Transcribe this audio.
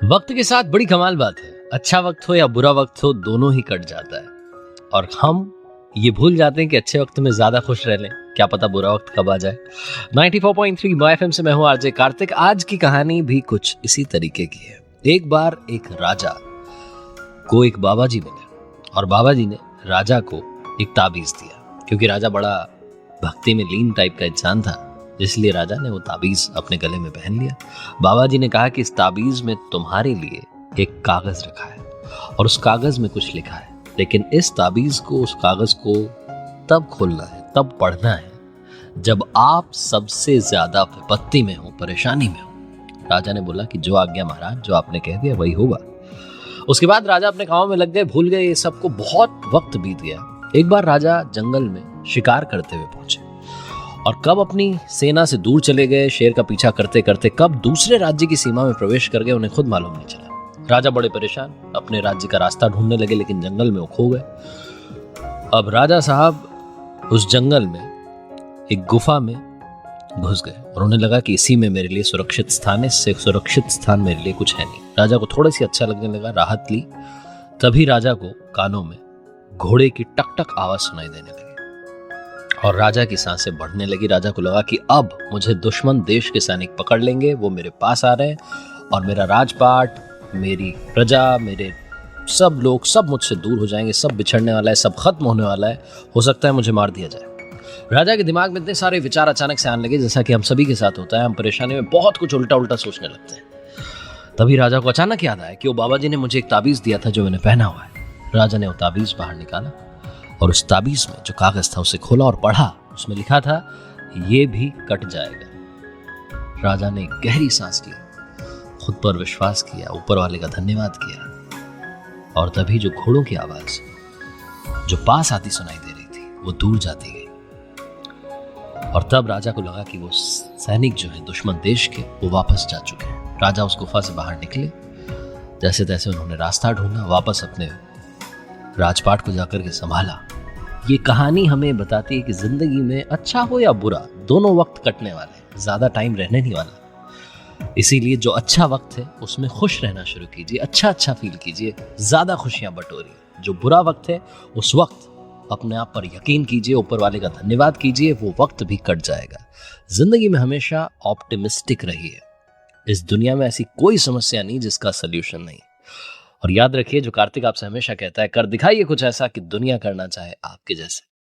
वक्त के साथ बड़ी कमाल बात है। अच्छा वक्त हो या बुरा वक्त हो, दोनों ही कट जाता है और हम ये भूल जाते हैं कि अच्छे वक्त में ज्यादा खुश रह लें, क्या पता बुरा वक्त कब आ जाए। 94.3 बॉय एफएम से मैं हूं आरजे कार्तिक। आज की कहानी भी कुछ इसी तरीके की है। एक बार एक राजा को एक बाबा जी मिले और बाबा जी ने राजा को एक ताबीज दिया। क्योंकि राजा बड़ा भक्ति में लीन टाइप का इंसान था, इसलिए राजा ने वो ताबीज अपने गले में पहन लिया। बाबा जी ने कहा कि इस ताबीज में तुम्हारे लिए एक कागज रखा है और उस कागज में कुछ लिखा है, लेकिन इस ताबीज को, उस कागज को तब खोलना है, तब पढ़ना है जब आप सबसे ज्यादा विपत्ति में हो, परेशानी में हो। राजा ने बोला कि जो आज्ञा महाराज, जो आपने कह दिया वही होगा। उसके बाद राजा अपने कामों में लग गए, भूल गए ये सबको। बहुत वक्त बीत गया। एक बार राजा जंगल में शिकार करते हुए पहुंचे और कब अपनी सेना से दूर चले गए, शेर का पीछा करते करते कब दूसरे राज्य की सीमा में प्रवेश कर गए, उन्हें खुद मालूम नहीं चला। राजा बड़े परेशान अपने राज्य का रास्ता ढूंढने लगे, लेकिन जंगल में वो खो गए। अब राजा साहब उस जंगल में एक गुफा में घुस गए और उन्हें लगा कि इसी में मेरे लिए सुरक्षित स्थान है, इससे सुरक्षित स्थान मेरे लिए कुछ है नहीं। राजा को थोड़ी सी अच्छा लगने लगा, राहत ली। तभी राजा को कानों में घोड़े की टक टक आवाज सुनाई देने लगी और राजा की सांसें बढ़ने लगी। राजा को लगा कि अब मुझे दुश्मन देश के सैनिक पकड़ लेंगे, वो मेरे पास आ रहे हैं और मेरा राजपाट, मेरी प्रजा, मेरे सब लोग सब मुझसे दूर हो जाएंगे, सब बिछड़ने वाला है, सब खत्म होने वाला है, हो सकता है मुझे मार दिया जाए। राजा के दिमाग में इतने सारे विचार अचानक से आने लगे, जैसा कि हम सभी के साथ होता है। हम परेशानी में बहुत कुछ उल्टा उल्टा सोचने लगते हैं। तभी राजा को अचानक याद आया कि वो बाबा जी ने मुझे एक ताबीज दिया था जो मैंने पहना हुआ है। राजा ने वो ताबीज बाहर निकाला और उस ताबीज में जो कागज था उसे खोला और पढ़ा। उसमें लिखा था, ये भी कट जाएगा। राजा ने गहरी सांस ली, खुद पर विश्वास किया, ऊपर वाले का धन्यवाद किया और तभी जो घोड़ों की आवाज जो पास आती सुनाई दे रही थी वो दूर जाती गई। और तब राजा को लगा कि वो सैनिक जो है दुश्मन देश के, वो वापस जा चुके हैं। राजा उस गुफा से बाहर निकले, जैसे तैसे उन्होंने रास्ता ढूंढा, वापस अपने राजपाट को जाकर के संभाला। ये कहानी हमें बताती है कि जिंदगी में अच्छा हो या बुरा, दोनों वक्त कटने वाले, ज्यादा टाइम रहने नहीं वाला। इसीलिए जो अच्छा वक्त है उसमें खुश रहना शुरू कीजिए, अच्छा अच्छा फील कीजिए, ज्यादा खुशियां बटोरिए। जो बुरा वक्त है उस वक्त अपने आप पर यकीन कीजिए, ऊपर वाले का धन्यवाद कीजिए, वो वक्त भी कट जाएगा। जिंदगी में हमेशा ऑप्टिमिस्टिक रहिए। इस दुनिया में ऐसी कोई समस्या नहीं जिसका सल्यूशन नहीं। और याद रखिए, जो कार्तिक आपसे हमेशा कहता है, कर दिखाइए कुछ ऐसा कि दुनिया करना चाहे आपके जैसे।